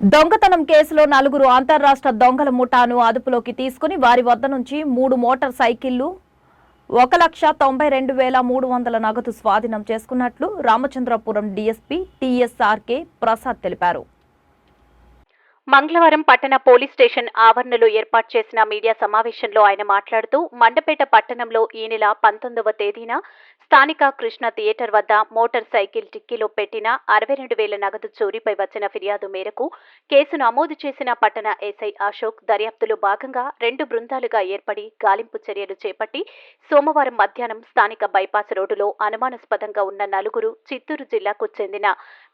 దొంగతనం కేసులో నలుగురు అంతర్రాష్ట్ర దొంగల ముఠాను అదుపులోకి తీసుకుని వారి వద్ద నుంచి 3 మోటార్ సైకిళ్లు 1,92,300 నగదు స్వాధీనం చేసుకున్నట్లు రామచంద్రపురం డీఎస్పీ టీఎస్ఆర్కే ప్రసాద్ తెలిపారు. మంగళవారం పట్టణ పోలీస్ స్టేషన్ ఆవరణలో ఏర్పాటు చేసిన మీడియా సమావేశంలో ఆయన మాట్లాడుతూ మండపేట పట్టణంలో ఈ నెల 19వ తేదీన స్థానిక కృష్ణ థియేటర్ వద్ద మోటార్ సైకిల్ డిక్కీలో పెట్టిన 62,000 నగదు చోరీపై వచ్చిన ఫిర్యాదు మేరకు కేసు నమోదు చేసిన పట్టణ ఎస్ఐ అశోక్ దర్యాప్తులో భాగంగా 2 బృందాలుగా ఏర్పడి గాలింపు చర్యలు చేపట్టి సోమవారం మధ్యాహ్నం స్థానిక బైపాస్ రోడ్డులో అనుమానాస్పదంగా ఉన్న నలుగురు చిత్తూరు జిల్లాకు చెందిన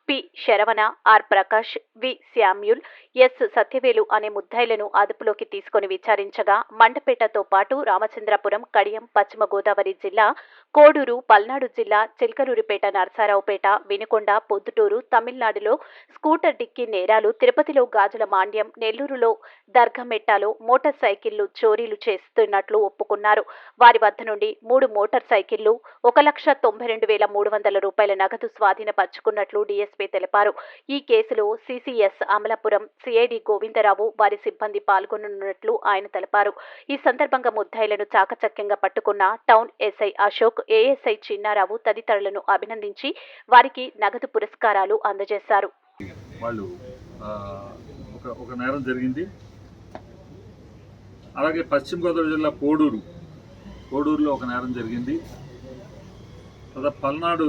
P Saravana, R Prakash, V Samuel, S Satyavelu అనే ముద్దాయిలను అదుపులోకి తీసుకుని విచారించగా మండపేటతో పాటు రామచంద్రపురం, కడియం, పశ్చిమ గోదావరి జిల్లా, కోడూరు, పల్నాడు జిల్లా, చిల్కలూరిపేట, నరసారావుపేట, వినుకొండ, పొద్దుటూరు, తమిళనాడులో స్కూటర్ డిక్కీ నేరాలు, తిరుపతిలో గాజుల మాండ్యం, నెల్లూరులో దర్గమెట్టాలో మోటార్ సైకిళ్లు చోరీలు చేస్తున్నట్లు ఒప్పుకున్నారు. వారి వద్ద నుండి 3 మోటార్ సైకిళ్లు 1,92,300 రూపాయల నగదు స్వాధీనపరుచుకున్నట్లు డీఎస్పీ తెలిపారు. ఈ కేసులో సిసిఎస్ అమలాపురం సిఐడి గోవిందరావు, వారి సిబ్బంది పాల్గొనున్నట్లు ఆయన తెలిపారు. ఈ సందర్భంగా ముద్దాయిలను చాకచక్యంగా పట్టుకున్న town SI Ashok, ASI Chinnarao తదితరులను అభినందించి వారికి నగదు పురస్కారాలు అందజేశారు. వాళ్ళు ఒక నేరం జరిగింది. అలాగే పశ్చిమ గోదావరి జిల్లా కోడూరులో ఒక నేరం జరిగింది. Palnadu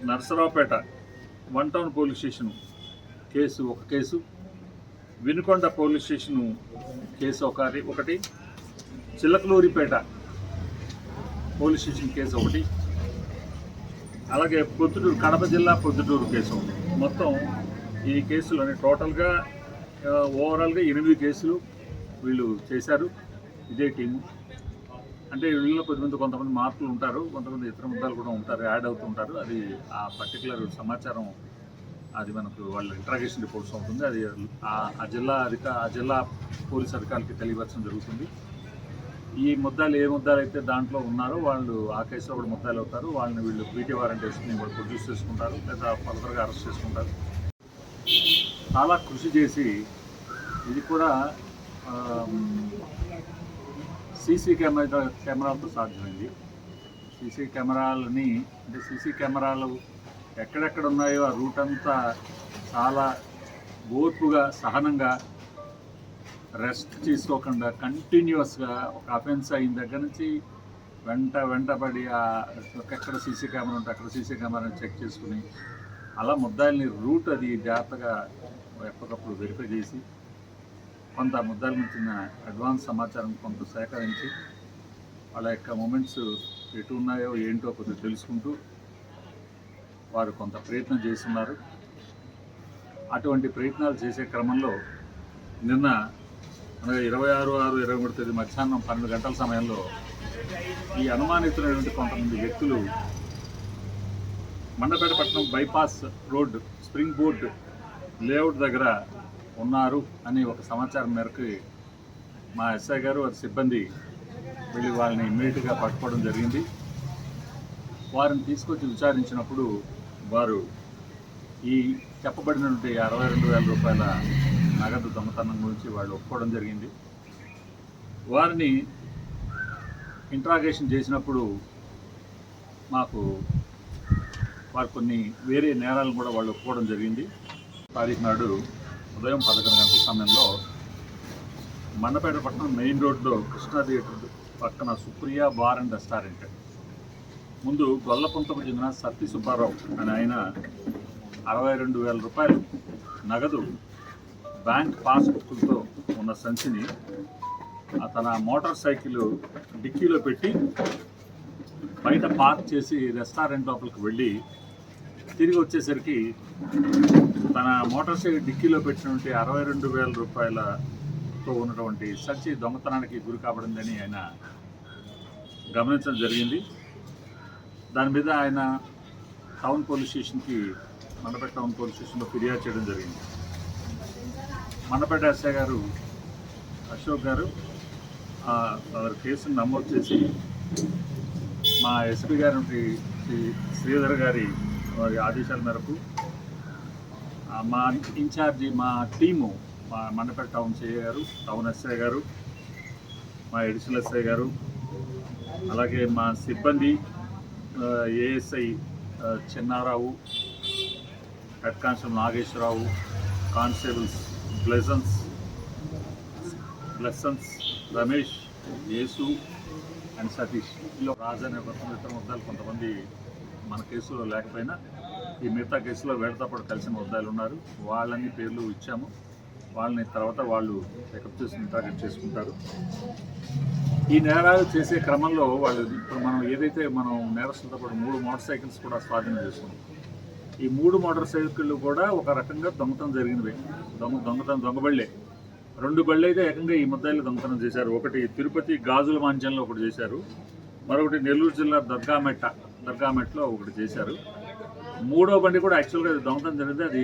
Narasaraopet 1 town police station ఒక case, Vinukonda police station case ఒకటి, చిలకలూరిపేట పోలీస్ స్టేషన్ కేసు ఒకటి, అలాగే పొద్దుటూరు కడప జిల్లా పొద్దుటూరు కేసు ఒకటి. మొత్తం ఈ కేసులోని టోటల్గా ఓవరాల్గా 8 కేసులు వీళ్ళు చేశారు. ఇదే టీము. అంటే వీళ్ళలో కొంతమంది మార్పులు ఉంటారు, కొంతమంది ఇతర ముద్దాలు కూడా ఉంటారు, యాడ్ అవుతూ ఉంటారు. అది ఆ పర్టికులర్ సమాచారం అది మనకు వాళ్ళ ఇంట్రాగేషన్ రిపోర్ట్స్ అవుతుంది. అది ఆ జిల్లా పోలీస్ అధికారులకి తెలియవచ్చడం జరుగుతుంది. ఈ ముద్దాలు ఏ ముద్దాలు అయితే దాంట్లో ఉన్నారో వాళ్ళు ఆ కేసులో కూడా ముద్దాలు అవుతారు. వాళ్ళని వీళ్ళు పీటీ వారెంట్ వేసుకుని వాళ్ళు ప్రొడ్యూస్ చేసుకుంటారు, లేదా ఫర్దర్గా అరెస్ట్ చేసుకుంటారు. చాలా కృషి చేసి ఇది కూడా సీసీ కెమెరాలతో సాధ్యమైంది. సీసీ కెమెరాలు ఎక్కడెక్కడ ఉన్నాయో ఆ రూట్ అంతా చాలా ఓర్పుగా, సహనంగా, రెస్ట్ తీసుకోకుండా కంటిన్యూస్గా ఒక అఫెన్స్ అయిన దగ్గర నుంచి వెంటబడి ఎక్కడ సీసీ కెమెరా ఉంటే అక్కడ సీసీ కెమెరాని చెక్ చేసుకుని అలా ముద్దాయిల్ని రూట్ అది జాగ్రత్తగా ఎప్పటికప్పుడు వెరిఫై చేసి కొంత ముద్దాయిల నుంచి అడ్వాన్స్ సమాచారం కొంత సేకరించి వాళ్ళ యొక్క మూమెంట్స్ ఎటు ఉన్నాయో ఏంటో కొద్దిగా తెలుసుకుంటూ వారు కొంత ప్రయత్నం చేస్తున్నారు. అటువంటి ప్రయత్నాలు చేసే క్రమంలో నిన్న 26/6/23 తేదీ మధ్యాహ్నం 12 గంటల సమయంలో ఈ అనుమానితులైనటువంటి కొంతమంది వ్యక్తులు మండపేట పట్టణం bypass road spring board layout దగ్గర ఉన్నారు అని ఒక సమాచారం మేరకు మా ఎస్ఐ గారు వారి సిబ్బంది వెళ్ళి వాళ్ళని ఇమ్మీడియట్గా పట్టుకోవడం జరిగింది. వారిని తీసుకొచ్చి విచారించినప్పుడు వారు ఈ చెప్పబడినటువంటి 62,000 రూపాయల నగదు దొంగతనం గురించి వాళ్ళు ఒప్పుకోవడం జరిగింది. వారిని ఇంట్రాగేషన్ చేసినప్పుడు మాకు వారు కొన్ని వేరే నేరాలను కూడా వాళ్ళు ఒప్పుకోవడం జరిగింది. తారీఖు నాడు ఉదయం 11 గంటల సమయంలో మండపేట పట్టణం మెయిన్ రోడ్లో కృష్ణా థియేటర్ పక్కన సుప్రియ బార్ అండ్ రెస్టారెంట్ ముందు గొల్లపుంతకు చెందిన సత్తి సుబ్బారావు అని ఆయన 62,000 రూపాయలు నగదు బ్యాంక్ పాస్బుక్లతో ఉన్న సంచిని తన మోటార్ సైకిల్ డిక్కీలో పెట్టి బయట పార్క్ చేసి రెస్టారెంట్ లోపలికి వెళ్ళి తిరిగి వచ్చేసరికి తన మోటార్ సైకిల్ డిక్కీలో పెట్టినటువంటి 62,000 రూపాయలతో ఉన్నటువంటి సంచి దొంగతనానికి గురి కాబడిందని ఆయన గమనించడం జరిగింది. దాని మీద ఆయన టౌన్ పోలీస్ స్టేషన్కి మండపేట టౌన్ పోలీస్ స్టేషన్లో ఫిర్యాదు చేయడం జరిగింది. మండపేట ఎస్ఐ గారు అశోక్ గారు వారి కేసును నమోదు చేసి మా ఎస్పీ గారి శ్రీధర్ గారి వారి ఆదేశాల మేరకు మా ఇన్ఛార్జి మా టీము మా మండపేట టౌన్ సిఐ గారు, టౌన్ ఎస్ఐ గారు, మా ఎడిషనల్ ఎస్ఐ గారు, అలాగే మా సిబ్బంది ASI Chinnarao, head constable Nageswararao, constables Blessons, Ramesh, Yesu and Satish. వీళ్ళు రాజు అనే ఇతర ముద్దాలు కొంతమంది మన కేసులో లేకపోయినా ఈ మిగతా కేసులో వీళ్ళతో పాటు కలిసిన ముద్దాలు ఉన్నారు. వాళ్ళని పేర్లు ఇచ్చాము. వాళ్ళని తర్వాత వాళ్ళు పికప్ చేసుకుని టార్గెట్ చేసుకుంటారు. ఈ నేరాలు చేసే క్రమంలో వాళ్ళు ఇప్పుడు మనం ఏదైతే మనం నేరస్తులతో పాటు 3 మోటార్ సైకిల్స్ కూడా స్వాధీనం చేసుకున్నాం. ఈ 3 మోటార్ సైకిళ్ళు కూడా ఒక రకంగా దొంగతనం జరిగినవే. దొంగబళ్ళే. 2 బళ్ళు అయితే ఏకంగా ఈ ముద్దాయిలు దొంగతనం చేశారు. ఒకటి తిరుపతి గాజుల మాంజంలో ఒకటి చేశారు, మరొకటి నెల్లూరు జిల్లా దర్గామెట్లో ఒకటి చేశారు. 3వ బండి కూడా యాక్చువల్గా అది దొంగతనం జరిగింది. అది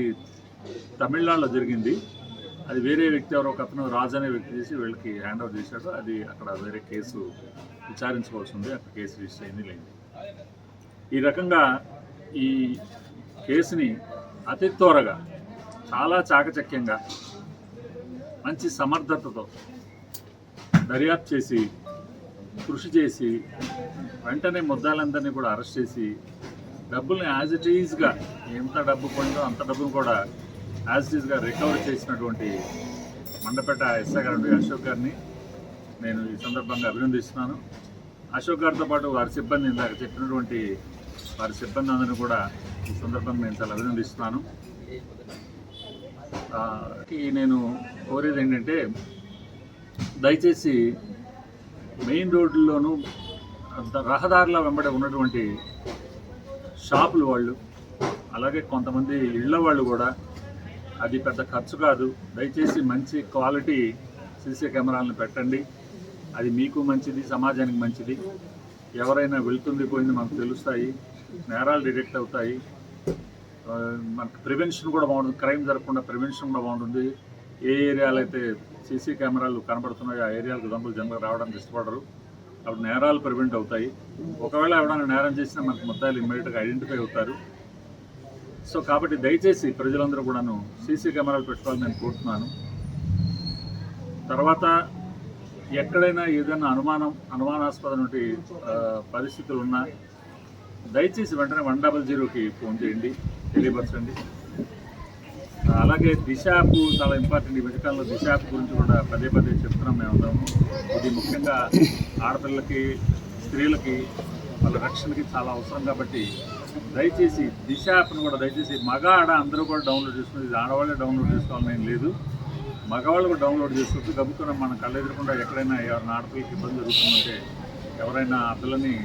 తమిళనాడులో జరిగింది. అది వేరే వ్యక్తి ఎవరో ఒక అతను రాజు అనే వ్యక్తి చేసి వీళ్ళకి హ్యాండ్ ఓవర్ చేశాడు. అది అక్కడ వేరే కేసు విచారించవలసి ఉంది. అక్కడ కేసు రిజిస్టర్ అయింది లేదు. ఈ రకంగా ఈ కేసుని అతి త్వరగా చాలా చాకచక్యంగా మంచి సమర్థతతో దర్యాప్తు చేసి కృషి చేసి వెంటనే ముద్దాలందరినీ కూడా అరెస్ట్ చేసి డబ్బుల్ని యాజ్ ఇట్ ఈజ్గా ఎంత డబ్బు పోయిందో అంత డబ్బును కూడా యాజ్ ఇట్ ఈజ్గా రికవర్ చేసినటువంటి మండపేట ఎస్ఐ గారు అశోక్ గారిని నేను ఈ సందర్భంగా అభినందిస్తున్నాను. అశోక్ గారితో పాటు వారి సిబ్బంది ఇందాక చెప్పినటువంటి వారి సిబ్బంది అందరినీ కూడా ఈ సందర్భంగా నేను చాలా అభినందిస్తున్నాను. నేను కోరేది ఏంటంటే దయచేసి మెయిన్ రోడ్లలోనూ రహదారుల వెంబడి ఉన్నటువంటి షాపులు వాళ్ళు, అలాగే కొంతమంది ఇళ్ల వాళ్ళు కూడా అది పెద్ద ఖర్చు కాదు. దయచేసి మంచి క్వాలిటీ సీసీ కెమెరాలను పెట్టండి. అది మీకు మంచిది, సమాజానికి మంచిది. ఎవరైనా వెళ్తుంది పోయింది మనకు తెలుస్తాయి, నేరాలు డిటెక్ట్ అవుతాయి, మనకు ప్రివెన్షన్ కూడా బాగుంటుంది. క్రైమ్ జరగకుండా ప్రివెన్షన్ కూడా బాగుంటుంది. ఏ ఏరియాలో అయితే సీసీ కెమెరాలు కనబడుతున్నాయో ఆ ఏరియాలకు దొంగలు జనరల్గా రావడానికి ఇష్టపడరు. అప్పుడు నేరాలు ప్రివెంట్ అవుతాయి. ఒకవేళ ఎవరైనా నేరం చేసినా మనకు ముద్దాయిలు ఇమ్మీడియట్గా ఐడెంటిఫై అవుతారు. సో కాబట్టి దయచేసి ప్రజలందరూ కూడాను సీసీ కెమెరాలు పెట్టుకోవాలని నేను కోరుతున్నాను. తర్వాత ఎక్కడైనా ఏదైనా అనుమానాస్పదమైన పరిస్థితులు ఉన్నా దయచేసి వెంటనే 100కి ఫోన్ చేయండి, తెలియపరచండి. అలాగే దిశ యాప్ చాలా ఇంపార్టెంట్. ఈ మధ్యకాలంలో దిశ యాప్ గురించి కూడా పదే చెప్తున్నాం మేమందరం. ఇది ముఖ్యంగా ఆడపిల్లలకి, స్త్రీలకి, వాళ్ళ రక్షణకి చాలా అవసరం. కాబట్టి దయచేసి దిశ యాప్ను కూడా దయచేసి మగ ఆడ అందరూ కూడా డౌన్లోడ్ చేసుకుని, ఇది ఆడవాళ్ళే డౌన్లోడ్ చేసుకోవాలని ఏం లేదు, మగవాళ్ళు కూడా డౌన్లోడ్ చేసుకోవచ్చు. గబుక్కున మన కళ్ళెదురకుండా ఎక్కడైనా ఎవరైనా ఆడపిల్లకి ఇబ్బంది జరుగుతుందంటే, ఎవరైనా ఆ పిల్లని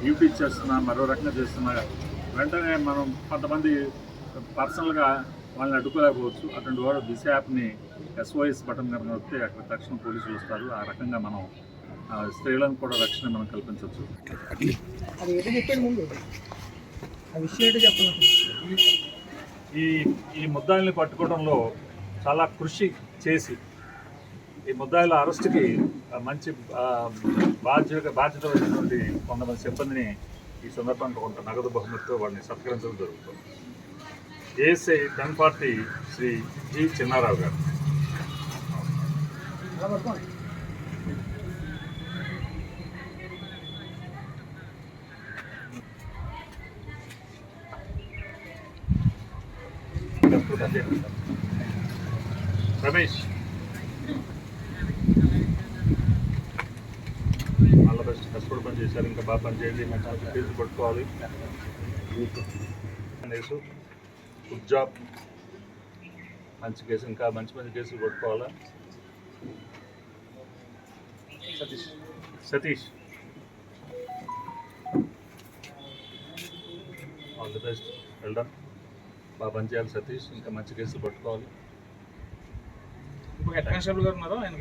యూటీజ్ చేస్తున్నా మరో రకంగా చేస్తున్నా వెంటనే మనం కొంతమంది పర్సనల్గా వాళ్ళని అడ్డుకోలేకపోవచ్చు. అటువంటి వాడు దిశ యాప్ని SOS బటన్ కనుక వస్తే అక్కడ తక్షణం పోలీసులు వస్తారు. ఆ రకంగా మనం స్త్రీలను కూడా రక్షణ మనం కల్పించవచ్చు. ఈ ముద్దాయిల్ని పట్టుకోవడంలో చాలా కృషి చేసి ఈ ముద్దాయిల అరెస్ట్కి మంచి బాధ్యత వహించినటువంటి కొంతమంది సిబ్బందిని ఈ సందర్భంగా కొంత నగదు బహుమతితో వాడిని సత్కరించడం జరుగుతుంది. ఏఎస్ఐ 1040 శ్రీ జి చిన్నారావు గారు. Ramesh, all best. కష్టపడి పని చేశారు, ఇంకా బాగా పని చేయండి. మంచి కేసులు పట్టుకోవాలి. Good job. మంచి కేసు, ఇంకా మంచి కేసులు పట్టుకోవాలా. Satish all the best, well done. బాగా పని చేయాలి సతీష్, ఇంకా మంచి కేసులు పట్టుకోవాలి. హెడ్ కానిస్టేబుల్ గారు ఉన్నారు, ఆయన